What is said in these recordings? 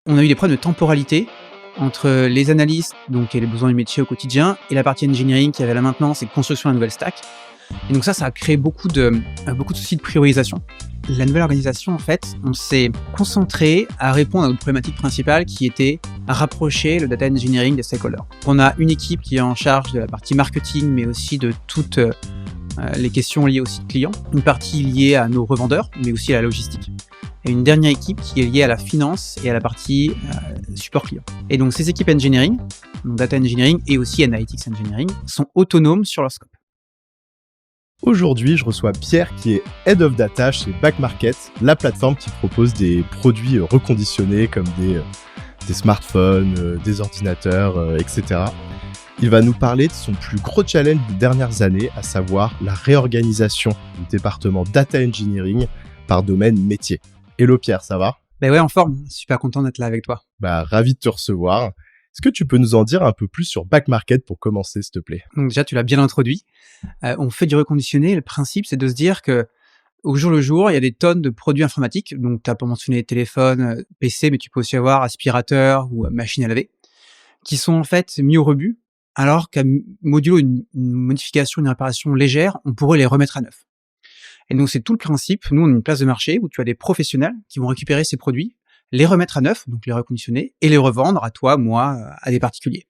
On a eu des problèmes de temporalité entre les analystes, donc et les besoins du métier au quotidien, et la partie engineering qui avait la maintenance et construction de la nouvelle stack. Et donc ça a créé beaucoup de soucis de priorisation. La nouvelle organisation, en fait, on s'est concentré à répondre à notre problématique principale qui était à rapprocher le data engineering des stakeholders. On a une équipe qui est en charge de la partie marketing, mais aussi de toutes les questions liées au site client, une partie liée à nos revendeurs, mais aussi à la logistique, et une dernière équipe qui est liée à la finance et à la partie support client. Et donc ces équipes engineering, donc data engineering et aussi analytics engineering, sont autonomes sur leur scope. Aujourd'hui, je reçois Pierre qui est Head of Data chez Back Market, la plateforme qui propose des produits reconditionnés comme des smartphones, des ordinateurs, etc. Il va nous parler de son plus gros challenge des dernières années, à savoir la réorganisation du département Data Engineering par domaine métier. Hello Pierre, ça va ? Ben ouais, en forme, super content d'être là avec toi. Ravi de te recevoir. Est-ce que tu peux nous en dire un peu plus sur Back Market pour commencer, s'il te plaît ? Donc déjà, tu l'as bien introduit. On fait du reconditionné. Le principe, c'est de se dire que au jour le jour, il y a des tonnes de produits informatiques. Donc, tu as pas mentionné téléphone, PC, mais tu peux aussi avoir aspirateur ou machine à laver, qui sont en fait mis au rebut, alors qu'à modulo une modification, une réparation légère, on pourrait les remettre à neuf. Et donc, c'est tout le principe. Nous, on a une place de marché où tu as des professionnels qui vont récupérer ces produits, les remettre à neuf, donc les reconditionner, et les revendre à toi, moi, à des particuliers.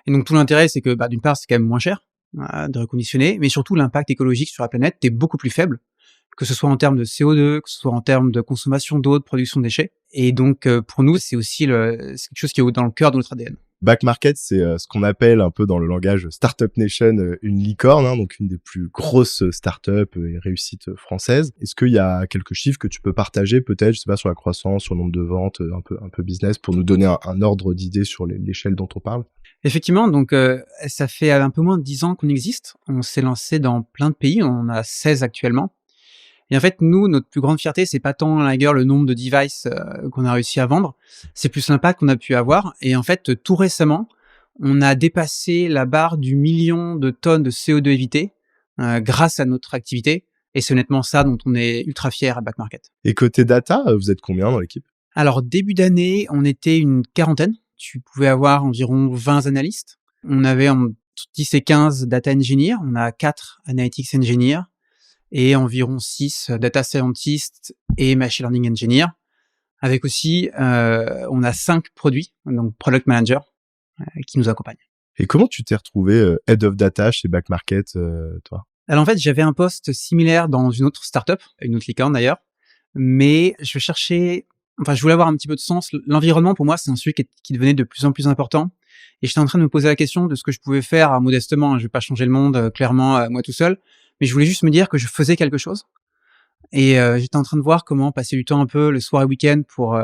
Et donc, tout l'intérêt, c'est que, d'une part, c'est quand même moins cher de reconditionner, mais surtout, l'impact écologique sur la planète est beaucoup plus faible, que ce soit en termes de CO2, que ce soit en termes de consommation d'eau, de production de déchets. Et donc, pour nous, c'est aussi c'est quelque chose qui est dans le cœur de notre ADN. Back Market, c'est ce qu'on appelle un peu dans le langage Startup Nation une licorne, donc une des plus grosses startups et réussites françaises. Est-ce qu'il y a quelques chiffres que tu peux partager peut-être, je sais pas, sur la croissance, sur le nombre de ventes, un peu business, pour nous donner un ordre d'idée sur l'échelle dont on parle ? Effectivement, donc ça fait un peu moins de 10 ans qu'on existe. On s'est lancé dans plein de pays, on en a 16 actuellement. Et en fait, nous, notre plus grande fierté, c'est pas tant à la rigueur le nombre de devices qu'on a réussi à vendre, c'est plus l'impact qu'on a pu avoir. Et en fait, tout récemment, on a dépassé la barre du 1 000 000 de tonnes de CO2 évitées grâce à notre activité. Et c'est honnêtement ça dont on est ultra fiers à Back Market. Et côté data, vous êtes combien dans l'équipe ? Alors, début d'année, on était une quarantaine. Tu pouvais avoir environ 20 analystes. On avait entre 10 et 15 data engineers. On a 4 analytics engineers et environ 6 data scientists et machine learning engineers. Avec aussi, on a 5 produits, donc product managers, qui nous accompagnent. Et comment tu t'es retrouvé Head of Data chez Back Market, toi ? Alors en fait, j'avais un poste similaire dans une autre startup, une autre licorne d'ailleurs, mais je voulais avoir un petit peu de sens. L'environnement, pour moi, c'est un sujet qui devenait de plus en plus important. Et j'étais en train de me poser la question de ce que je pouvais faire modestement. Je vais pas changer le monde, clairement, moi tout seul. Mais je voulais juste me dire que je faisais quelque chose. Et j'étais en train de voir comment passer du temps un peu le soir et week-end pour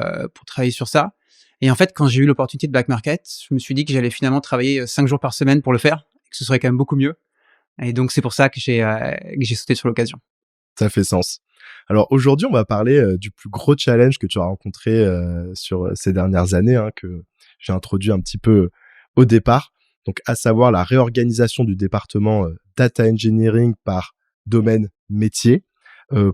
travailler sur ça. Et en fait, quand j'ai eu l'opportunité de Back Market, je me suis dit que j'allais finalement travailler 5 jours par semaine pour le faire, et que ce serait quand même beaucoup mieux. Et donc, c'est pour ça que j'ai sauté sur l'occasion. Ça fait sens. Alors aujourd'hui, on va parler du plus gros challenge que tu as rencontré sur ces dernières années, que j'ai introduit un petit peu au départ. Donc, à savoir la réorganisation du département Data Engineering par domaine métier.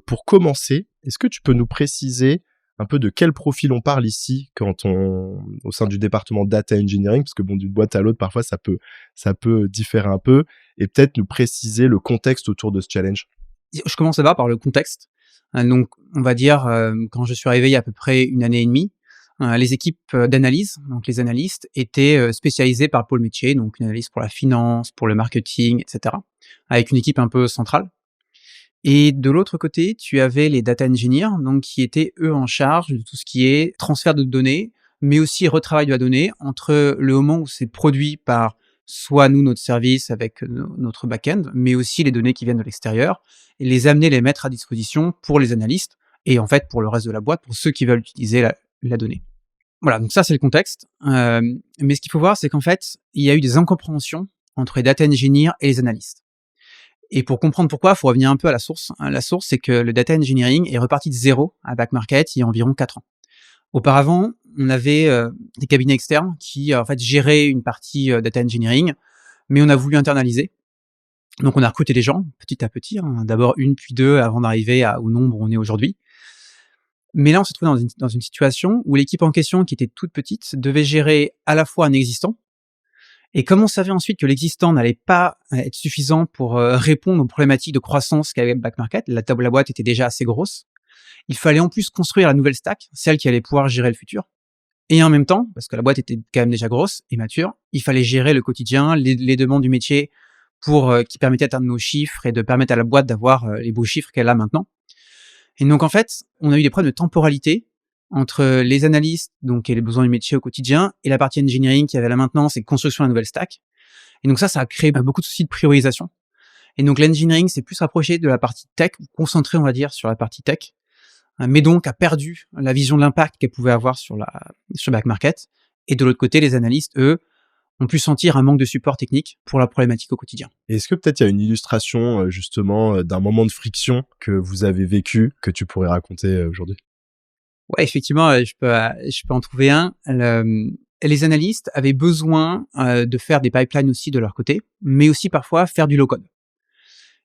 Pour commencer, est-ce que tu peux nous préciser un peu de quel profil on parle ici au sein du département Data Engineering, parce que d'une boîte à l'autre, parfois, ça peut différer un peu, et peut-être nous préciser le contexte autour de ce challenge. Je commence d'abord par le contexte. Donc, on va dire, quand je suis arrivé il y a à peu près 1 année et demie, les équipes d'analyse, donc les analystes, étaient spécialisées par pôle métier, donc une analyse pour la finance, pour le marketing, etc., avec une équipe un peu centrale. Et de l'autre côté, tu avais les data engineers, donc qui étaient eux en charge de tout ce qui est transfert de données, mais aussi retravail de la donnée entre le moment où c'est produit par soit nous, notre service avec notre back-end, mais aussi les données qui viennent de l'extérieur, et les amener, les mettre à disposition pour les analystes, et en fait pour le reste de la boîte, pour ceux qui veulent utiliser la donnée. Voilà, donc ça c'est le contexte. Mais ce qu'il faut voir, c'est qu'en fait, il y a eu des incompréhensions entre les data engineers et les analystes. Et pour comprendre pourquoi, il faut revenir un peu à la source. La source, c'est que le data engineering est reparti de zéro à Back Market il y a environ 4 ans. Auparavant, on avait des cabinets externes qui en fait géraient une partie data engineering, mais on a voulu internaliser. Donc on a recruté des gens petit à petit, d'abord 1 puis 2 avant d'arriver au nombre où on est aujourd'hui. Mais là, on se trouvait dans une situation où l'équipe en question, qui était toute petite, devait gérer à la fois un existant, et comme on savait ensuite que l'existant n'allait pas être suffisant pour répondre aux problématiques de croissance qu'avait Back Market, la boîte était déjà assez grosse, il fallait en plus construire la nouvelle stack, celle qui allait pouvoir gérer le futur. Et en même temps, parce que la boîte était quand même déjà grosse et mature, il fallait gérer le quotidien, les demandes du métier pour qui permettaient d'atteindre nos chiffres et de permettre à la boîte d'avoir les beaux chiffres qu'elle a maintenant. Et donc en fait, on a eu des problèmes de temporalité entre les analystes donc et les besoins du métier au quotidien et la partie engineering qui avait la maintenance et construction de la nouvelle stack. Et donc ça a créé beaucoup de soucis de priorisation. Et donc l'engineering s'est plus rapproché de la partie tech, concentré on va dire sur la partie tech, mais donc a perdu la vision de l'impact qu'elle pouvait avoir sur Back Market. Et de l'autre côté, les analystes, eux, ont pu sentir un manque de support technique pour la problématique au quotidien. Est-ce que peut-être il y a une illustration justement d'un moment de friction que vous avez vécu que tu pourrais raconter aujourd'hui? Ouais, effectivement, je peux en trouver un. Les analystes avaient besoin de faire des pipelines aussi de leur côté, mais aussi parfois faire du low-code.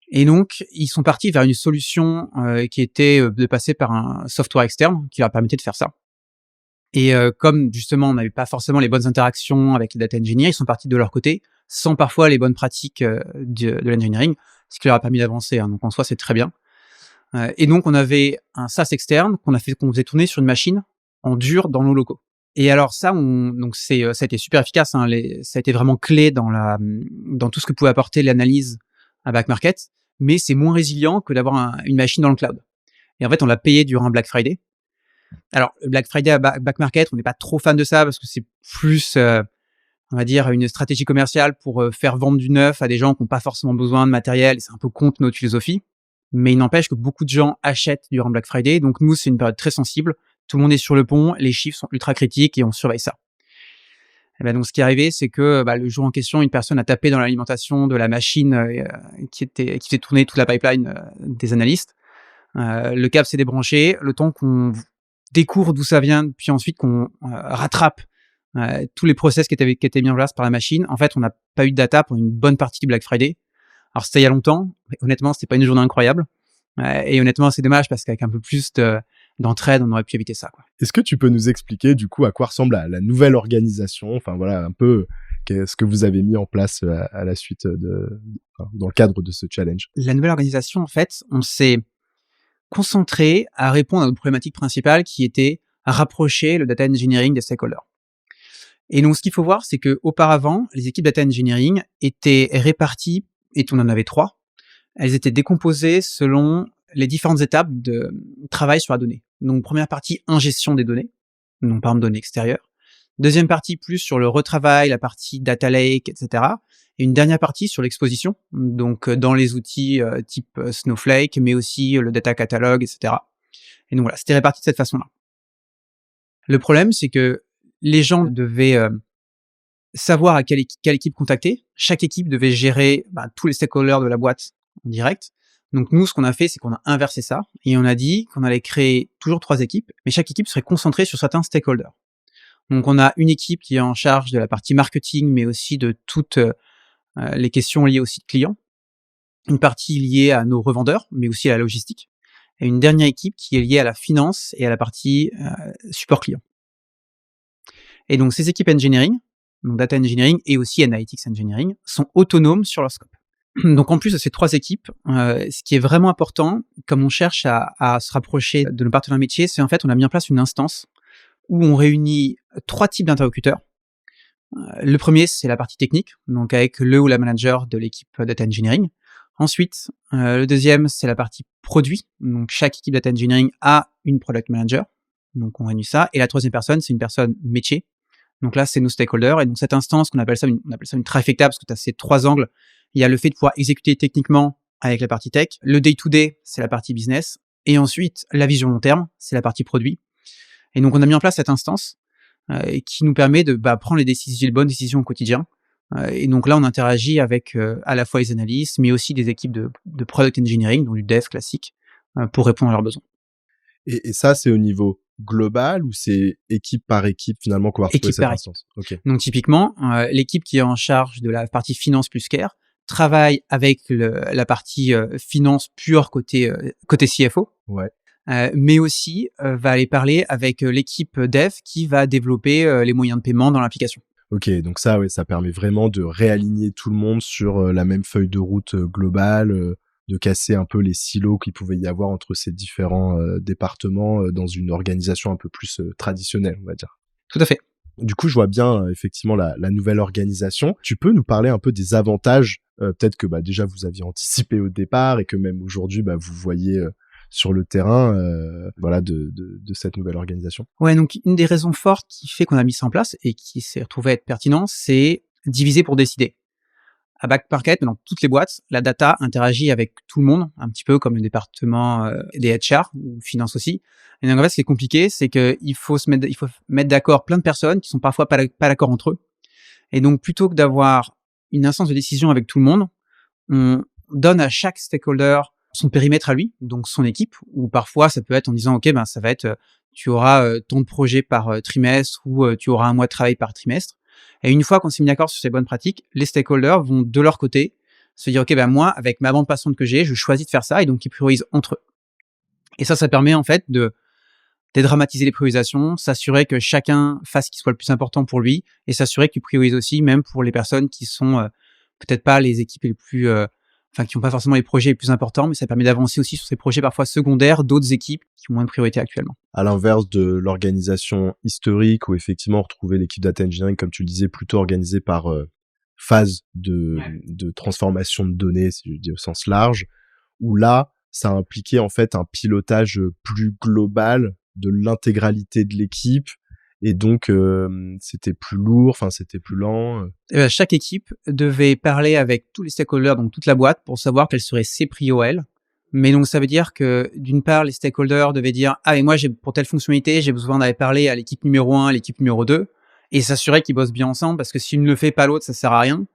Et donc, ils sont partis vers une solution qui était de passer par un software externe qui leur permettait de faire ça. Et comme justement on n'avait pas forcément les bonnes interactions avec les data engineers, ils sont partis de leur côté, sans parfois les bonnes pratiques de l'engineering, ce qui leur a permis d'avancer. Donc en soi, c'est très bien. Et donc on avait un SaaS externe qu'on faisait tourner sur une machine en dur dans nos locaux. Et alors ça, ça a été super efficace. Ça a été vraiment clé dans tout ce que pouvait apporter l'analyse à Back Market, mais c'est moins résilient que d'avoir une machine dans le cloud. Et en fait, on l'a payé durant un Black Friday. Alors, Black Friday à Back Market, on n'est pas trop fan de ça parce que c'est plus, on va dire, une stratégie commerciale pour faire vendre du neuf à des gens qui n'ont pas forcément besoin de matériel. Et c'est un peu contre notre philosophie. Mais il n'empêche que beaucoup de gens achètent durant Black Friday. Donc nous, c'est une période très sensible. Tout le monde est sur le pont, les chiffres sont ultra critiques et on surveille ça. Et ben donc ce qui est arrivé, c'est que le jour en question, une personne a tapé dans l'alimentation de la machine qui faisait tourner toute la pipeline des analystes. Le câble s'est débranché. Le temps qu'on découvre d'où ça vient, puis ensuite qu'on rattrape tous les process qui étaient mis en place par la machine. En fait, on n'a pas eu de data pour une bonne partie du Black Friday. Alors c'était il y a longtemps, mais honnêtement, c'était pas une journée incroyable. Et honnêtement, c'est dommage parce qu'avec un peu plus d'entraide, on aurait pu éviter ça, quoi. Est-ce que tu peux nous expliquer du coup à quoi ressemble la nouvelle organisation, enfin voilà un peu ce que vous avez mis en place à la suite dans le cadre de ce challenge? La nouvelle organisation, en fait, on s'est concentré à répondre à notre problématique principale qui était à rapprocher le data engineering des stakeholders. Et donc, ce qu'il faut voir, c'est que auparavant, les équipes data engineering étaient réparties, et on en avait 3. Elles étaient décomposées selon les différentes étapes de travail sur la donnée. Donc, première partie, ingestion des données, donc par exemple données extérieures. Deuxième partie, plus sur le retravail, la partie data lake, etc. Et une dernière partie sur l'exposition, donc dans les outils type Snowflake, mais aussi le data catalog, etc. Et donc voilà, c'était réparti de cette façon-là. Le problème, c'est que les gens devaient savoir à quelle équipe contacter. Chaque équipe devait gérer tous les stakeholders de la boîte en direct. Donc nous, ce qu'on a fait, c'est qu'on a inversé ça et on a dit qu'on allait créer toujours 3 équipes, mais chaque équipe serait concentrée sur certains stakeholders. Donc on a une équipe qui est en charge de la partie marketing, mais aussi de toutes les questions liées au site client. Une partie liée à nos revendeurs, mais aussi à la logistique. Et une dernière équipe qui est liée à la finance et à la partie support client. Et donc ces équipes engineering, donc data engineering et aussi analytics engineering, sont autonomes sur leur scope. Donc en plus de ces 3 équipes, ce qui est vraiment important, comme on cherche à se rapprocher de nos partenaires métiers, c'est en fait on a mis en place une instance où on réunit 3 types d'interlocuteurs. Le premier, c'est la partie technique, donc avec le ou la manager de l'équipe data engineering. Ensuite, le deuxième, c'est la partie produit. Donc chaque équipe data engineering a une product manager. Donc on réunit ça. Et la troisième personne, c'est une personne métier. Donc là, c'est nos stakeholders. Et donc cette instance, on appelle ça une trifecta parce que tu as ces 3 angles. Il y a le fait de pouvoir exécuter techniquement avec la partie tech. Le day-to-day, c'est la partie business. Et ensuite, la vision long terme, c'est la partie produit. Et donc on a mis en place cette instance qui nous permet de prendre les bonnes décisions au quotidien. Et donc là, on interagit avec à la fois les analystes, mais aussi des équipes de product engineering, donc du dev classique, pour répondre à leurs besoins. Et ça, c'est au niveau global ou c'est équipe par équipe finalement qu'on va retrouver cette instance? Okay. Donc typiquement, l'équipe qui est en charge de la partie finance plus care travaille avec la partie finance pure côté CFO. Ouais. mais aussi va aller parler avec l'équipe dev qui va développer les moyens de paiement dans l'application. Ok, donc ça, ouais, ça permet vraiment de réaligner tout le monde sur la même feuille de route globale, de casser un peu les silos qu'il pouvait y avoir entre ces différents départements dans une organisation un peu plus traditionnelle, on va dire. Tout à fait. Du coup, je vois bien effectivement la nouvelle organisation. Tu peux nous parler un peu des avantages, peut-être que déjà vous aviez anticipé au départ et que même aujourd'hui vous voyez sur le terrain, voilà, de cette nouvelle organisation. Ouais, donc une des raisons fortes qui fait qu'on a mis ça en place et qui s'est retrouvé être pertinent, c'est diviser pour décider. À Back Market, dans toutes les boîtes, la data interagit avec tout le monde, un petit peu comme le département des HR ou finance aussi. Et donc en fait, ce qui est compliqué, c'est qu'il faut il faut mettre d'accord plein de personnes qui sont parfois pas d'accord entre eux. Et donc plutôt que d'avoir une instance de décision avec tout le monde, on donne à chaque stakeholder son périmètre à lui, donc son équipe, ou parfois ça peut être en disant ok ça va être tu auras tant de projets par trimestre ou tu auras un mois de travail par trimestre. Et une fois qu'on s'est mis d'accord sur ces bonnes pratiques, les stakeholders vont de leur côté se dire ok moi avec ma bande passante que j'ai, je choisis de faire ça et donc ils priorisent entre eux. Et ça permet en fait de dédramatiser les priorisations, s'assurer que chacun fasse ce qui soit le plus important pour lui et s'assurer qu'il priorise aussi même pour les personnes qui sont peut-être pas les équipes les plus qui n'ont pas forcément les projets les plus importants, mais ça permet d'avancer aussi sur ces projets parfois secondaires d'autres équipes qui ont moins de priorité actuellement. À l'inverse de l'organisation historique où effectivement on retrouvait l'équipe data engineering, comme tu le disais, plutôt organisée par phase de transformation de données, si je dis au sens large, où là, ça impliquait en fait un pilotage plus global de l'intégralité de l'équipe, et donc c'était plus lourd, c'était plus lent. Chaque équipe devait parler avec tous les stakeholders, donc toute la boîte, pour savoir quelles seraient ses prios elle. Mais donc ça veut dire que d'une part, les stakeholders devaient dire « Ah, mais moi, pour telle fonctionnalité, j'ai besoin d'aller parler à l'équipe numéro 1, à l'équipe numéro 2, et s'assurer qu'ils bossent bien ensemble, parce que si l'une ne le fait pas l'autre, ça sert à rien.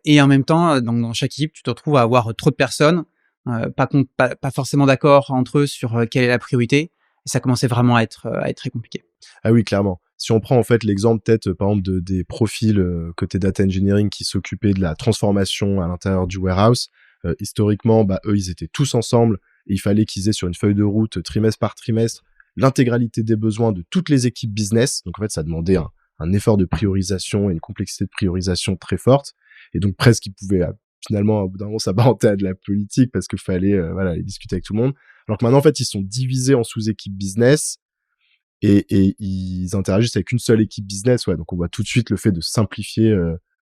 Et en même temps, dans chaque équipe, tu te retrouves à avoir trop de personnes, pas forcément d'accord entre eux sur quelle est la priorité, et ça commençait vraiment à être très compliqué. Ah oui, clairement. Si on prend en fait l'exemple peut-être par exemple des profils côté data engineering qui s'occupaient de la transformation à l'intérieur du warehouse, historiquement, eux, ils étaient tous ensemble et il fallait qu'ils aient sur une feuille de route trimestre par trimestre l'intégralité des besoins de toutes les équipes business. Donc en fait, ça demandait un effort de priorisation et une complexité de priorisation très forte. Et donc presque ils pouvaient finalement au bout d'un moment s'apparenter à de la politique parce qu'il fallait aller discuter avec tout le monde. Alors que maintenant en fait, ils sont divisés en sous-équipes business. Et ils interagissent avec une seule équipe business, ouais. Donc on voit tout de suite le fait de simplifier,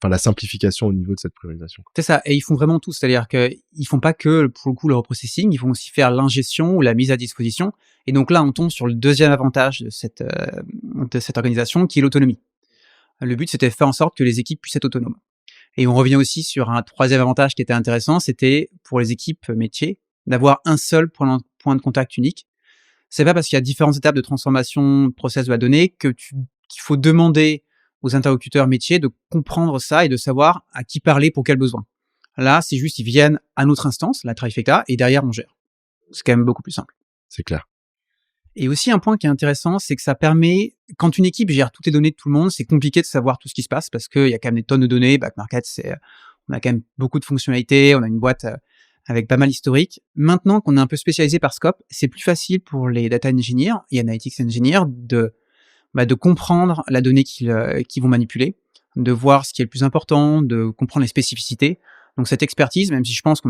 la simplification au niveau de cette priorisation. C'est ça, et ils font vraiment tout, c'est-à-dire qu'ils font pas que pour le coup le reprocessing, ils vont aussi faire l'ingestion ou la mise à disposition. Et donc là, on tombe sur le deuxième avantage de cette organisation, qui est l'autonomie. Le but, c'était de faire en sorte que les équipes puissent être autonomes. Et on revient aussi sur un troisième avantage qui était intéressant, c'était pour les équipes métiers d'avoir un seul point de contact unique. C'est pas parce qu'il y a différentes étapes de transformation de process de la donnée qu'il faut demander aux interlocuteurs métiers de comprendre ça et de savoir à qui parler pour quel besoin. Là, c'est juste, ils viennent à notre instance, la Trifecta, et derrière, on gère. C'est quand même beaucoup plus simple. C'est clair. Et aussi, un point qui est intéressant, c'est que ça permet, quand une équipe gère toutes les données de tout le monde, c'est compliqué de savoir tout ce qui se passe parce qu'il y a quand même des tonnes de données. Back Market, on a quand même beaucoup de fonctionnalités, on a une boîte avec pas mal historique. Maintenant qu'on est un peu spécialisé par scope, c'est plus facile pour les data engineers et analytics engineers de comprendre la donnée qu'ils vont manipuler, de voir ce qui est le plus important, de comprendre les spécificités. Donc cette expertise, même si je pense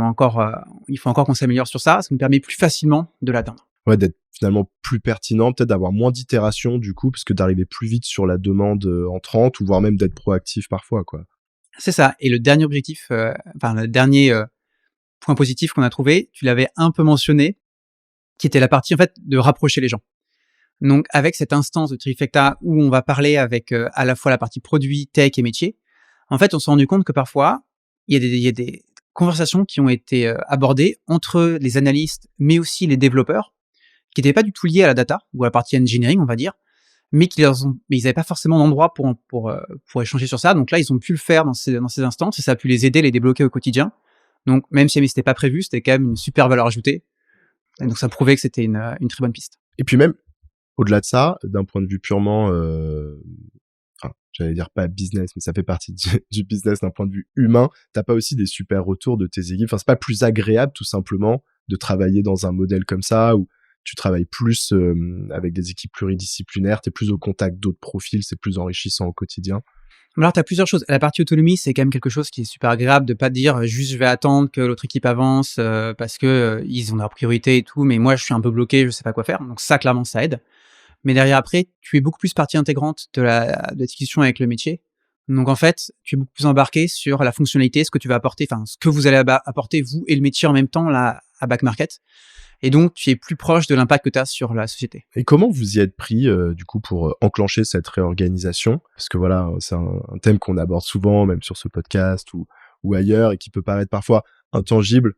il faut encore qu'on s'améliore sur ça nous permet plus facilement de l'atteindre. Ouais, d'être finalement plus pertinent, peut-être d'avoir moins d'itérations du coup, parce que d'arriver plus vite sur la demande entrante, ou voire même d'être proactif parfois, quoi. C'est ça. Et le dernier objectif, le dernier point positif qu'on a trouvé, tu l'avais un peu mentionné, qui était la partie en fait de rapprocher les gens. Donc avec cette instance de Trifecta où on va parler avec à la fois la partie produit, tech et métier, en fait on s'est rendu compte que parfois il y a des conversations qui ont été abordées entre les analystes mais aussi les développeurs qui n'étaient pas du tout liés à la data ou à la partie engineering on va dire, mais ils n'avaient pas forcément d'endroit pour échanger sur ça. Donc là ils ont pu le faire dans ces instances et ça a pu les aider, les débloquer au quotidien. Donc même si c'était pas prévu, c'était quand même une super valeur ajoutée. Et donc ça prouvait que c'était une très bonne piste. Et puis même au-delà de ça, d'un point de vue purement, j'allais dire pas business, mais ça fait partie du business d'un point de vue humain, t'as pas aussi des super retours de tes équipes? Enfin, c'est pas plus agréable tout simplement de travailler dans un modèle comme ça où tu travailles plus avec des équipes pluridisciplinaires, t'es plus au contact d'autres profils, c'est plus enrichissant au quotidien? Alors, tu as plusieurs choses. La partie autonomie, c'est quand même quelque chose qui est super agréable de pas te dire juste je vais attendre que l'autre équipe avance parce que ils ont leur priorité et tout, mais moi je suis un peu bloqué, je sais pas quoi faire. Donc ça, clairement, ça aide. Mais derrière, après, tu es beaucoup plus partie intégrante de la discussion avec le métier. Donc en fait, tu es beaucoup plus embarqué sur la fonctionnalité, ce que tu vas apporter, enfin ce que vous allez apporter vous et le métier en même temps là à Back Market. Et donc tu es plus proche de l'impact que tu as sur la société. Et comment vous y êtes pris, du coup, pour enclencher cette réorganisation? Parce que voilà, c'est un thème qu'on aborde souvent, même sur ce podcast ou ailleurs, et qui peut paraître parfois intangible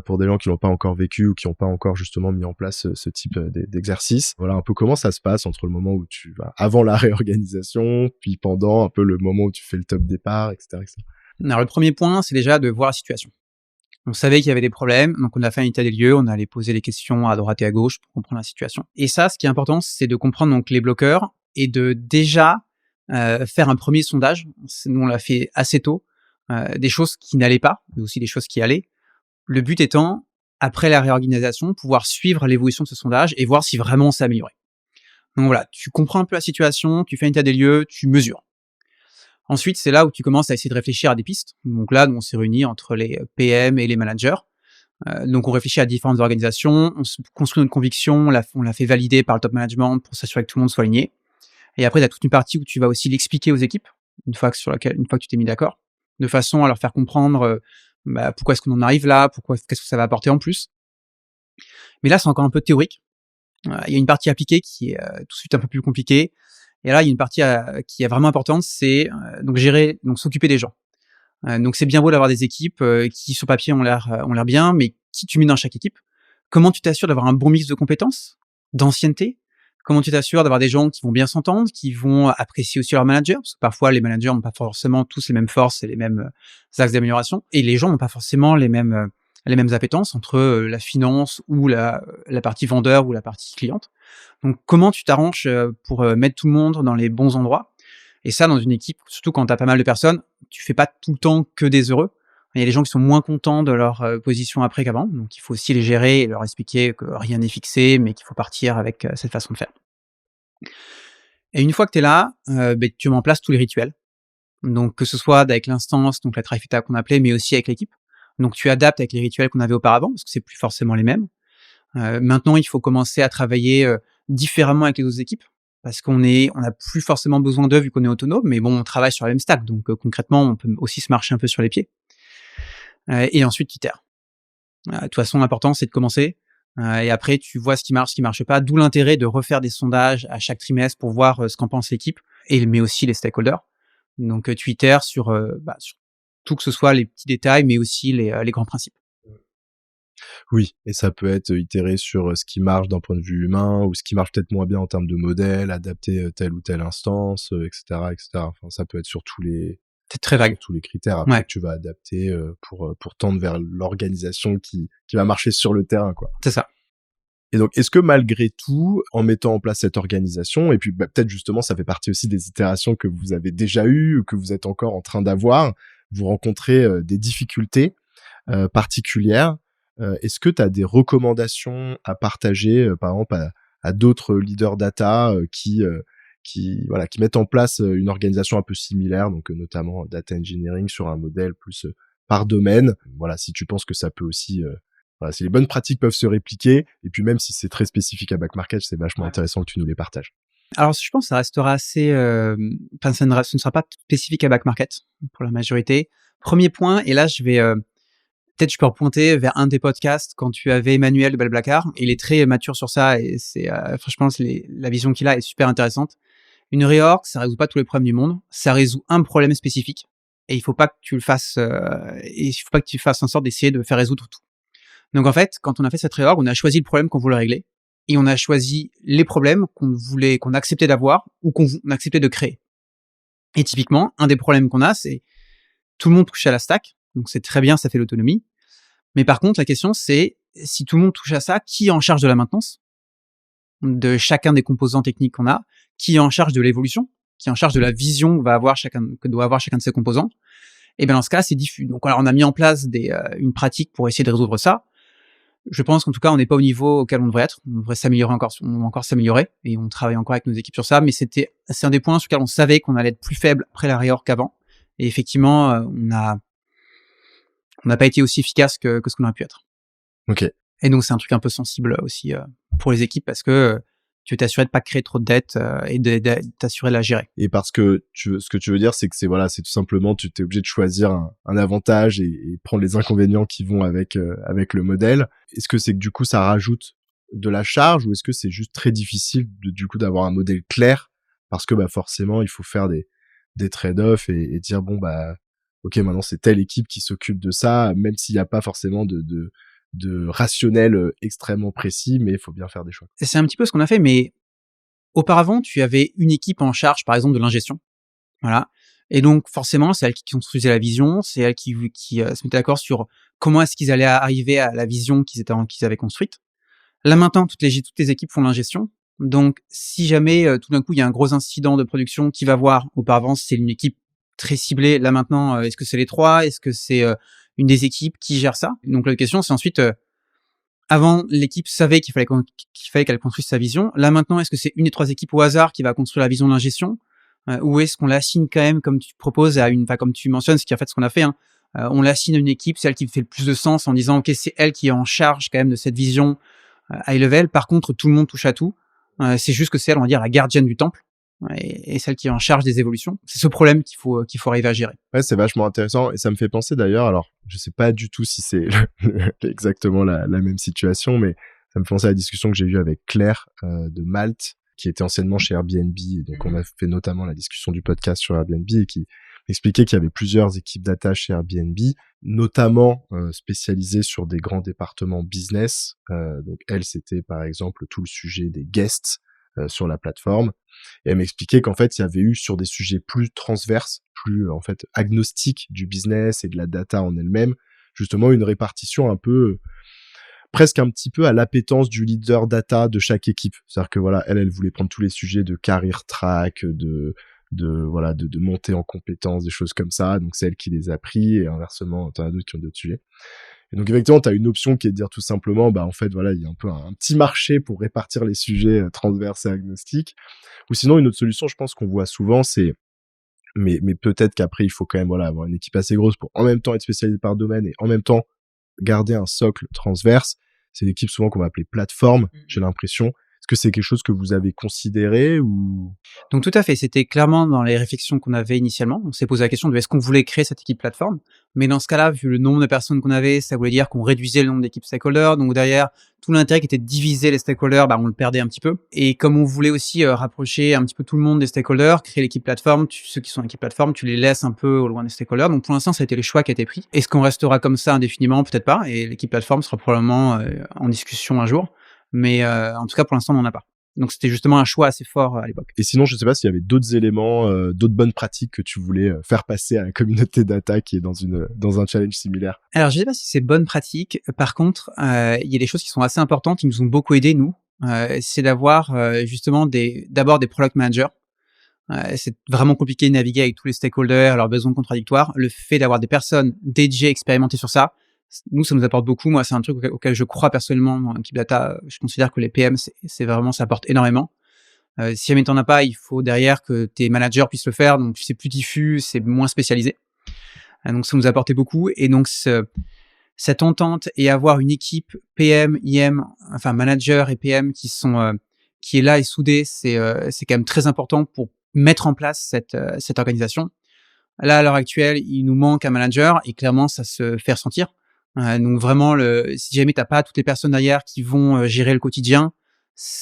pour des gens qui l'ont pas encore vécu ou qui n'ont pas encore justement mis en place ce type d'exercice. Voilà, un peu comment ça se passe entre le moment où tu vas avant la réorganisation, puis pendant, un peu le moment où tu fais le top départ, etc., etc. Alors le premier point, c'est déjà de voir la situation. On savait qu'il y avait des problèmes, donc on a fait un état des lieux, on allait poser les questions à droite et à gauche pour comprendre la situation. Et ça, ce qui est important, c'est de comprendre donc les bloqueurs et de déjà faire un premier sondage. Nous, on l'a fait assez tôt, des choses qui n'allaient pas, mais aussi des choses qui allaient. Le but étant, après la réorganisation, pouvoir suivre l'évolution de ce sondage et voir si vraiment on s'est amélioré. Donc voilà, tu comprends un peu la situation, tu fais un état des lieux, tu mesures. Ensuite, c'est là où tu commences à essayer de réfléchir à des pistes. Donc là, on s'est réunis entre les PM et les managers. Donc on réfléchit à différentes organisations, on se construit notre conviction, on l'a fait valider par le top management pour s'assurer que tout le monde soit aligné. Et après, tu as toute une partie où tu vas aussi l'expliquer aux équipes, une fois que tu t'es mis d'accord, de façon à leur faire comprendre pourquoi est-ce qu'on en arrive là, qu'est-ce que ça va apporter en plus. Mais là, c'est encore un peu théorique. Il y a une partie appliquée qui est tout de suite un peu plus compliquée. Et là, il y a une partie qui est vraiment importante, c'est donc s'occuper des gens. Donc c'est bien beau d'avoir des équipes qui sur papier ont l'air bien, mais qui tu mets dans chaque équipe? Comment tu t'assures d'avoir un bon mix de compétences, d'ancienneté? Comment tu t'assures d'avoir des gens qui vont bien s'entendre, qui vont apprécier aussi leur manager? Parce que parfois les managers n'ont pas forcément tous les mêmes forces et les mêmes axes d'amélioration, et les gens n'ont pas forcément les mêmes appétences entre la finance ou la partie vendeur ou la partie cliente. Donc comment tu t'arranges pour mettre tout le monde dans les bons endroits? Et ça, dans une équipe, surtout quand tu as pas mal de personnes, tu fais pas tout le temps que des heureux. Il y a des gens qui sont moins contents de leur position après qu'avant, donc il faut aussi les gérer et leur expliquer que rien n'est fixé, mais qu'il faut partir avec cette façon de faire. Et une fois que tu es là, tu mets en place tous les rituels. Donc que ce soit avec l'instance, donc la trifecta qu'on appelait, mais aussi avec l'équipe. Donc tu adaptes avec les rituels qu'on avait auparavant, parce que c'est plus forcément les mêmes. Maintenant, il faut commencer à travailler différemment avec les autres équipes, parce qu'on n'a plus forcément besoin d'eux vu qu'on est autonome, mais bon, on travaille sur la même stack, donc concrètement, on peut aussi se marcher un peu sur les pieds. Et ensuite, tu itères. De toute façon, l'important, c'est de commencer, et après, tu vois ce qui marche pas, d'où l'intérêt de refaire des sondages à chaque trimestre pour voir ce qu'en pense l'équipe, mais aussi les stakeholders. Donc, tu itères sur tout, que ce soit les petits détails, mais aussi les grands principes. Oui, et ça peut être itéré sur ce qui marche d'un point de vue humain ou ce qui marche peut-être moins bien en termes de modèle, adapter telle ou telle instance, etc., etc. Enfin, ça peut être sur C'est très vague. tous les critères après Ouais, que tu vas adapter pour tendre vers l'organisation qui va marcher sur le terrain, quoi. c'est ça. Et donc, est-ce que malgré tout, en mettant en place cette organisation, et puis peut-être justement, ça fait partie aussi des itérations que vous avez déjà eues ou que vous êtes encore en train d'avoir, vous rencontrez des difficultés particulières. Est-ce que tu as des recommandations à partager, par exemple, à d'autres leaders data qui mettent en place une organisation un peu similaire, donc notamment data engineering sur un modèle plus par domaine. Voilà, si tu penses que ça peut aussi, voilà, si les bonnes pratiques peuvent se répliquer, et puis même si c'est très spécifique à Back Market, c'est vachement intéressant que tu nous les partages. Alors, je pense que ça restera assez, enfin, ce ne sera pas spécifique à Back Market pour la majorité. Premier point, et là, peut-être je peux repointer vers un des podcasts quand tu avais Emmanuel de Blablacar. Il est très mature sur ça et franchement, la vision qu'il a est super intéressante. Une réorg, ça résout pas tous les problèmes du monde, ça résout un problème spécifique et il faut pas que tu le fasses, et il faut pas que tu fasses en sorte d'essayer de faire résoudre tout. Donc en fait, quand on a fait cette réorg, on a choisi le problème qu'on voulait régler et on a choisi les problèmes qu'on acceptait d'avoir ou qu'on acceptait de créer. Et typiquement, un des problèmes qu'on a, c'est tout le monde touche à la stack, donc c'est très bien, ça fait l'autonomie. Mais par contre, la question, c'est si tout le monde touche à ça, qui est en charge de la maintenance de chacun des composants techniques qu'on a, qui est en charge de l'évolution, qui est en charge de la vision que doit avoir chacun de ces composants. Et bien dans ce cas, c'est diffus. Donc alors, on a mis en place une pratique pour essayer de résoudre ça. Je pense qu'en tout cas, on n'est pas au niveau auquel on devrait être. On devrait s'améliorer encore, on va encore s'améliorer et on travaille encore avec nos équipes sur ça. Mais c'est un des points sur lesquels on savait qu'on allait être plus faible après la réorg qu'avant. Et effectivement, on n'a pas été aussi efficace que ce qu'on aurait pu être. Ok. Et donc, c'est un truc un peu sensible aussi pour les équipes parce que tu veux t'assurer de pas créer trop de dettes et de t'assurer de la gérer. Et parce que ce que tu veux dire, c'est que c'est tout simplement, tu t'es obligé de choisir un avantage et prendre les inconvénients qui vont avec le modèle. Est-ce que c'est que du coup, ça rajoute de la charge ou est-ce que c'est juste très difficile du coup d'avoir un modèle clair parce que forcément, il faut faire des trade-offs et dire bon ok, maintenant c'est telle équipe qui s'occupe de ça, même s'il n'y a pas forcément de rationnel extrêmement précis, mais il faut bien faire des choix. Et c'est un petit peu ce qu'on a fait, mais auparavant, tu avais une équipe en charge, par exemple, de l'ingestion. Voilà. Et donc, forcément, c'est elle qui construisait la vision, c'est elle qui se mettait d'accord sur comment est-ce qu'ils allaient arriver à la vision qu'ils avaient construite. Là, maintenant, toutes les équipes font l'ingestion. Donc, si jamais, tout d'un coup, il y a un gros incident de production, qui va voir? Auparavant, c'est une équipe très ciblée. Là, maintenant, est-ce que c'est les 3? Est-ce que c'est, une des équipes qui gère ça? Donc, la question, c'est ensuite, avant, l'équipe savait qu'il fallait qu'elle construise sa vision. Là, maintenant, est-ce que c'est une des 3 équipes au hasard qui va construire la vision de l'ingestion? Ou est-ce qu'on l'assigne quand même, comme tu proposes, comme tu mentionnes, ce qui est en fait ce qu'on a fait, hein. On l'assigne à une équipe, c'est elle qui fait le plus de sens en disant, OK, c'est elle qui est en charge quand même de cette vision high level. Par contre, tout le monde touche à tout. C'est juste que c'est elle, on va dire, la gardienne du temple et celle qui est en charge des évolutions. C'est ce problème qu'il faut arriver à gérer. Ouais, c'est vachement intéressant et ça me fait penser d'ailleurs, alors je sais pas du tout si c'est exactement la même situation, mais ça me fait penser à la discussion que j'ai eue avec Claire de Malte, qui était anciennement chez Airbnb, et donc on a fait notamment la discussion du podcast sur Airbnb et qui expliquait qu'il y avait plusieurs équipes data chez Airbnb, notamment spécialisées sur des grands départements business. Donc elle, c'était par exemple tout le sujet des guests sur la plateforme. Et elle m'expliquait qu'en fait, il y avait eu sur des sujets plus transverses, plus en fait agnostiques du business et de la data en elle-même, justement une répartition un peu presque un petit peu à l'appétence du leader data de chaque équipe. C'est-à-dire que voilà, elle voulait prendre tous les sujets de career track, de monter en compétences, des choses comme ça. Donc c'est elle qui les a pris et inversement, t'en as d'autres qui ont d'autres sujets. Et donc effectivement, tu as une option qui est de dire tout simplement, en fait, voilà, il y a un peu un petit marché pour répartir les sujets transverses et agnostiques. Ou sinon, une autre solution, je pense qu'on voit souvent, c'est, mais peut-être qu'après, il faut quand même, voilà, avoir une équipe assez grosse pour en même temps être spécialisé par domaine et en même temps garder un socle transverse. C'est l'équipe souvent qu'on va appeler plateforme, j'ai l'impression. Est-ce que c'est quelque chose que vous avez considéré ou... Donc tout à fait, c'était clairement dans les réflexions qu'on avait initialement. On s'est posé la question de est-ce qu'on voulait créer cette équipe plateforme, mais dans ce cas-là, vu le nombre de personnes qu'on avait, ça voulait dire qu'on réduisait le nombre d'équipes stakeholders. Donc derrière, tout l'intérêt qui était de diviser les stakeholders, on le perdait un petit peu. Et comme on voulait aussi rapprocher un petit peu tout le monde des stakeholders, créer l'équipe plateforme, ceux qui sont l'équipe plateforme, tu les laisses un peu au loin des stakeholders. Donc pour l'instant, ça a été le choix qui a été pris. Est-ce qu'on restera comme ça indéfiniment? Peut-être pas. Et l'équipe plateforme sera probablement en discussion un jour. Mais en tout cas, pour l'instant, on n'en a pas. Donc c'était justement un choix assez fort à l'époque. Et sinon, je sais pas s'il y avait d'autres éléments, d'autres bonnes pratiques que tu voulais faire passer à la communauté data qui est dans un challenge similaire. Alors je sais pas si c'est bonne pratique. Par contre, il y a des choses qui sont assez importantes, qui nous ont beaucoup aidé nous. C'est d'avoir justement d'abord des product managers. C'est vraiment compliqué de naviguer avec tous les stakeholders, leurs besoins contradictoires. Le fait d'avoir des personnes dédiées, expérimentées sur ça, nous, ça nous apporte beaucoup. Moi, c'est un truc auquel je crois personnellement en équipe data. Je considère que les PM, c'est vraiment, ça apporte énormément. Si jamais t'en as pas, il faut derrière que tes managers puissent le faire. Donc, c'est plus diffus, c'est moins spécialisé. Donc, ça nous a apporté beaucoup. Et donc, cette entente et avoir une équipe PM, IM, enfin manager et PM qui est là et soudée, c'est quand même très important pour mettre en place cette organisation. Là, à l'heure actuelle, il nous manque un manager et clairement, ça se fait ressentir. Donc vraiment, si jamais t'as pas toutes les personnes derrière qui vont gérer le quotidien,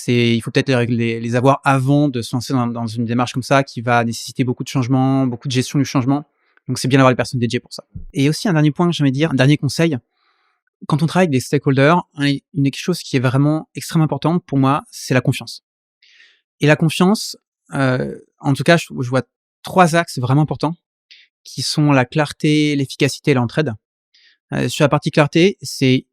il faut peut-être les avoir avant de se lancer dans une démarche comme ça qui va nécessiter beaucoup de changements, beaucoup de gestion du changement. Donc c'est bien d'avoir les personnes dédiées pour ça. Et aussi un dernier point que j'aimerais dire, un dernier conseil. Quand on travaille avec des stakeholders, une chose qui est vraiment extrêmement importante pour moi, c'est la confiance. Et la confiance, en tout cas, je vois 3 axes vraiment importants qui sont la clarté, l'efficacité et l'entraide. Sur la partie clarté, c'est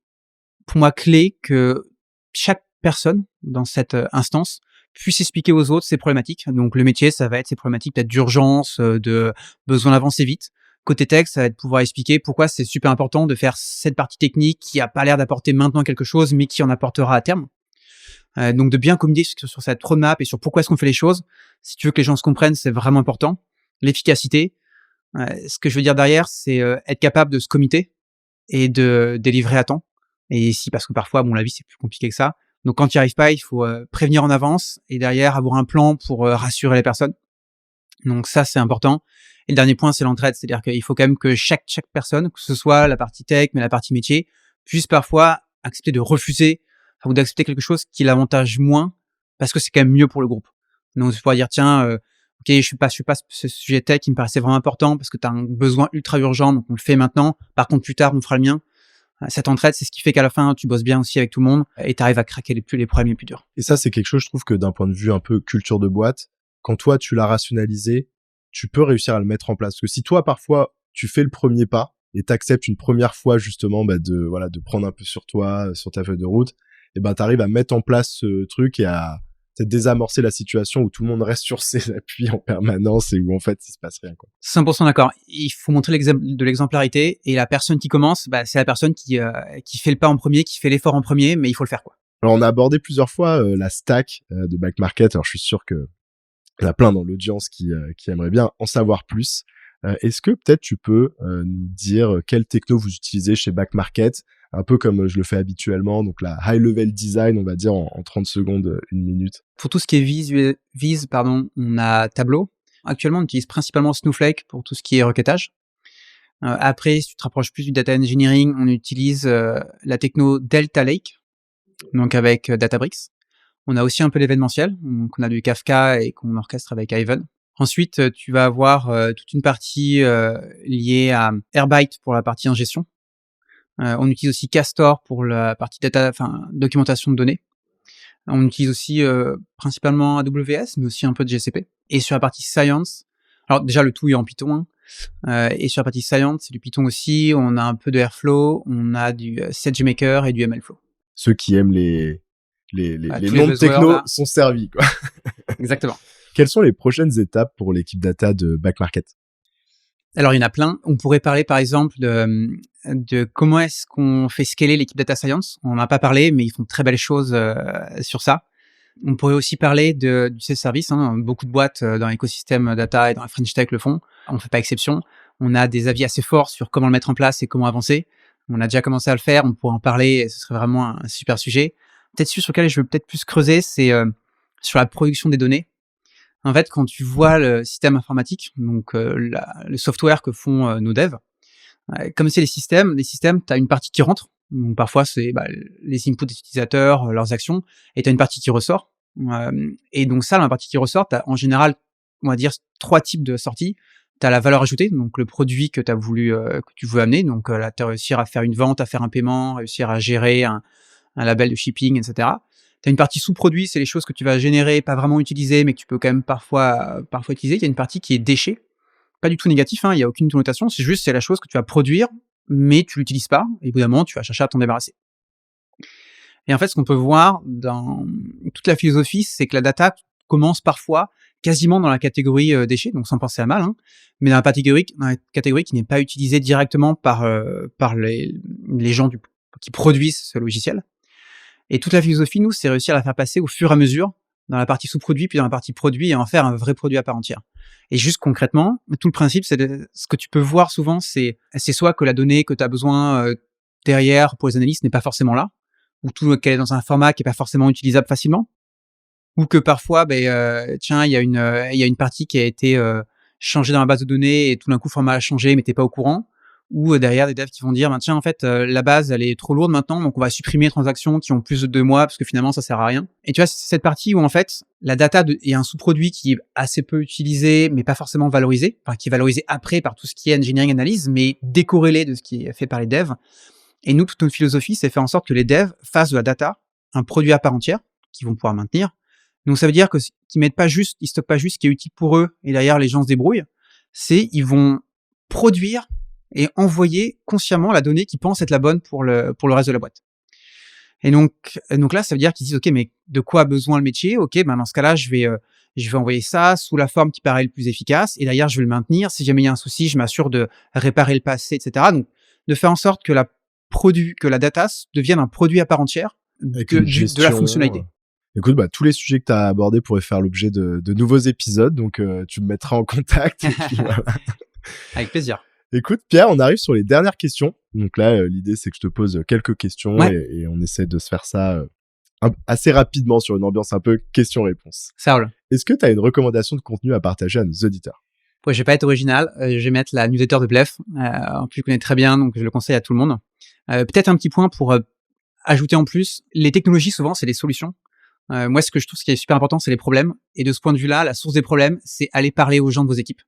pour moi clé que chaque personne dans cette instance puisse expliquer aux autres ses problématiques. Donc le métier, ça va être ses problématiques peut-être d'urgence, de besoin d'avancer vite. Côté tech, ça va être pouvoir expliquer pourquoi c'est super important de faire cette partie technique qui a pas l'air d'apporter maintenant quelque chose, mais qui en apportera à terme. Donc de bien communiquer sur cette roadmap et sur pourquoi est-ce qu'on fait les choses. Si tu veux que les gens se comprennent, c'est vraiment important. L'efficacité. Ce que je veux dire derrière, c'est être capable de se committer et de délivrer à temps. Et si, parce que parfois, la vie, c'est plus compliqué que ça. Donc quand tu n'y arrives pas, il faut prévenir en avance et derrière avoir un plan pour rassurer les personnes. Donc ça, c'est important. Et le dernier point, c'est l'entraide. C'est-à-dire qu'il faut quand même que chaque personne, que ce soit la partie tech, mais la partie métier, puisse parfois accepter de refuser ou d'accepter quelque chose qui l'avantage moins parce que c'est quand même mieux pour le groupe. Donc, il faut dire, tiens, ok, je suis pas ce sujet tech qui me paraissait vraiment important parce que tu as un besoin ultra urgent, donc on le fait maintenant. Par contre, plus tard, on fera le mien. Cette entraide, c'est ce qui fait qu'à la fin, tu bosses bien aussi avec tout le monde et tu arrives à craquer les problèmes les plus durs. Et ça, c'est quelque chose, je trouve que d'un point de vue un peu culture de boîte, quand toi, tu l'as rationalisé, tu peux réussir à le mettre en place. Parce que si toi, parfois, tu fais le premier pas et t'acceptes une première fois, justement, de prendre un peu sur toi, sur ta feuille de route, et t'arrives à mettre en place ce truc et à peut-être désamorcer la situation où tout le monde reste sur ses appuis en permanence et où, en fait, il se passe rien, quoi. 100% d'accord. Il faut montrer de l'exemplarité et la personne qui commence, c'est la personne qui fait le pas en premier, qui fait l'effort en premier, mais il faut le faire, quoi. Alors, on a abordé plusieurs fois la stack de Back Market. Alors, je suis sûr que il y en a plein dans l'audience qui aimeraient bien en savoir plus. Est-ce que peut-être tu peux nous dire quelle techno vous utilisez chez Back Market, un peu comme je le fais habituellement, donc la high level design, on va dire en 30 secondes, 1 minute. Pour tout ce qui est vise, on a Tableau. Actuellement, on utilise principalement Snowflake pour tout ce qui est requêtage. Après, si tu te rapproches plus du data engineering, on utilise la techno Delta Lake, donc avec Databricks. On a aussi un peu l'événementiel, donc on a du Kafka et qu'on orchestre avec Ivan. Ensuite, tu vas avoir toute une partie liée à Airbyte pour la partie ingestion. On utilise aussi Castor pour la partie documentation de données. On utilise aussi principalement AWS, mais aussi un peu de GCP. Et sur la partie Science, alors déjà le tout est en Python, et sur la partie Science, c'est du Python aussi, on a un peu de Airflow, on a du SageMaker et du MLflow. Ceux qui aiment les noms de buzzwords, techno sont servis, quoi. Exactement. Quelles sont les prochaines étapes pour l'équipe data de Back Market? Alors, il y en a plein. On pourrait parler, par exemple, de comment est-ce qu'on fait scaler l'équipe Data Science. On n'en a pas parlé, mais ils font de très belles choses sur ça. On pourrait aussi parler du self-service. Beaucoup de boîtes dans l'écosystème data et dans la French Tech le font. On ne fait pas exception. On a des avis assez forts sur comment le mettre en place et comment avancer. On a déjà commencé à le faire. On pourrait en parler. Et ce serait vraiment un super sujet. Peut-être celui sur lequel je veux peut-être plus creuser, c'est sur la production des données. En fait, quand tu vois le système informatique, donc le software que font nos devs, comme c'est les systèmes, tu as une partie qui rentre. Donc parfois, c'est les inputs des utilisateurs, leurs actions, et tu as une partie qui ressort. Et donc ça, dans la partie qui ressort, tu as en général, on va dire, 3 types de sorties. Tu as la valeur ajoutée, donc le produit que tu veux amener. Donc là, tu as réussir à faire une vente, à faire un paiement, réussir à gérer un label de shipping, etc. Tu as une partie sous-produit, c'est les choses que tu vas générer, pas vraiment utiliser, mais que tu peux quand même parfois utiliser. Il y a une partie qui est déchet. Pas du tout négatif, il y a aucune connotation, c'est la chose que tu vas produire, mais tu l'utilises pas, et évidemment, tu vas chercher à t'en débarrasser. Et en fait, ce qu'on peut voir dans toute la philosophie, c'est que la data commence parfois quasiment dans la catégorie déchets, donc sans penser à mal, mais dans la catégorie qui n'est pas utilisée directement par les gens qui produisent ce logiciel. Et toute la philosophie, nous, c'est réussir à la faire passer au fur et à mesure dans la partie sous-produit, puis dans la partie produit, et en faire un vrai produit à part entière. Et juste concrètement, tout le principe, ce que tu peux voir souvent, c'est soit que la donnée que tu as besoin derrière pour les analystes n'est pas forcément là, ou qu'elle est dans un format qui est pas forcément utilisable facilement, ou que parfois, il y a une partie qui a été changée dans la base de données et tout d'un coup le format a changé, mais t'es pas au courant. Ou derrière des devs qui vont dire en fait la base elle est trop lourde maintenant, donc on va supprimer les transactions qui ont plus de 2 mois parce que finalement ça sert à rien. Et tu vois, c'est cette partie où en fait la data est un sous-produit qui est assez peu utilisé mais pas forcément valorisé, qui est valorisé après par tout ce qui est engineering analyse, mais décorrélé de ce qui est fait par les devs. Et nous, toute notre philosophie, c'est faire en sorte que les devs fassent de la data un produit à part entière qu'ils vont pouvoir maintenir. Donc ça veut dire que qu'ils stockent pas juste ce qui est utile pour eux et derrière les gens se débrouillent. Ils vont produire et envoyer consciemment la donnée qu'ils pensent être la bonne pour le reste de la boîte. Et donc là, ça veut dire qu'ils disent, OK, mais de quoi a besoin le métier? OK, dans ce cas-là, je vais je vais envoyer ça sous la forme qui paraît le plus efficace et derrière je vais le maintenir. Si jamais il y a un souci, je m'assure de réparer le passé, etc. Donc de faire en sorte que la data devienne un produit à part entière Avec de une de la fonctionnalité. Écoute, tous les sujets que tu as abordés pourraient faire l'objet de nouveaux épisodes, donc tu me mettras en contact. Et puis, voilà. Avec plaisir. Écoute, Pierre, on arrive sur les dernières questions. Donc là, l'idée, c'est que je te pose quelques questions Ouais. et on essaie de se faire ça assez rapidement sur une ambiance un peu question-réponse. Ça roule. Est-ce que tu as une recommandation de contenu à partager à nos auditeurs? Ouais, je vais pas être original. Je vais mettre la newsletter de Bluff. En plus, je connais très bien, donc je le conseille à tout le monde. Peut-être un petit point pour ajouter en plus. Les technologies, souvent, c'est des solutions. Moi, ce que je trouve, ce qui est super important, c'est les problèmes. Et de ce point de vue-là, la source des problèmes, c'est aller parler aux gens de vos équipes.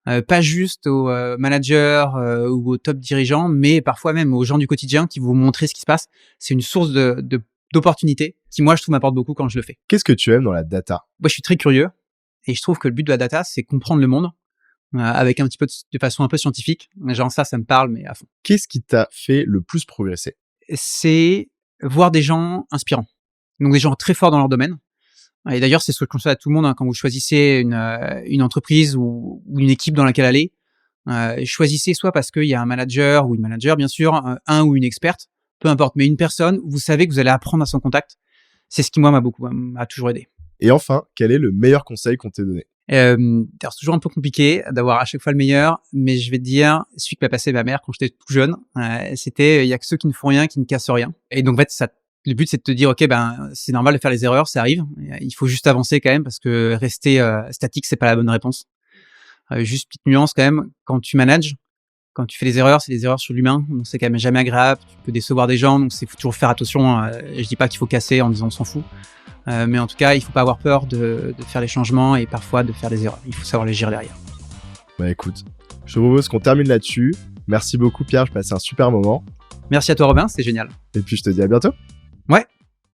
Pas juste aux managers ou aux top dirigeants, mais parfois même aux gens du quotidien qui vous montrent ce qui se passe. C'est une source d'opportunités qui, moi, je trouve, m'apporte beaucoup quand je le fais. Qu'est-ce que tu aimes dans la data? Moi, je suis très curieux et je trouve que le but de la data, c'est comprendre le monde avec un petit peu de façon un peu scientifique. Genre ça me parle, mais à fond. Qu'est-ce qui t'a fait le plus progresser? C'est voir des gens inspirants. Donc des gens très forts dans leur domaine. Et d'ailleurs, c'est ce que je conseille à tout le monde quand vous choisissez une entreprise ou une équipe dans laquelle aller. Choisissez soit parce qu'il y a un manager ou une manager, bien sûr, un ou une experte, peu importe, mais une personne où vous savez que vous allez apprendre à son contact. C'est ce qui, moi, m'a toujours aidé. Et enfin, quel est le meilleur conseil qu'on t'ait donné? C'est toujours un peu compliqué d'avoir à chaque fois le meilleur, mais je vais te dire, celui que m'a passé ma mère quand j'étais tout jeune, c'était il y a que ceux qui ne font rien qui ne cassent rien. Et donc en fait, le but c'est de te dire ok c'est normal de faire les erreurs, ça arrive. Il faut juste avancer quand même parce que rester statique c'est pas la bonne réponse. Juste petite nuance quand même, quand tu manages, quand tu fais des erreurs, c'est des erreurs sur l'humain, donc c'est quand même jamais agréable. Tu peux décevoir des gens, donc faut toujours faire attention. Je dis pas qu'il faut casser en disant on s'en fout. Mais en tout cas, il faut pas avoir peur de faire les changements et parfois de faire des erreurs. Il faut savoir les gérer derrière. Écoute, je te propose qu'on termine là-dessus. Merci beaucoup Pierre, je passais un super moment. Merci à toi Robin, c'était génial. Et puis je te dis à bientôt. Ouais.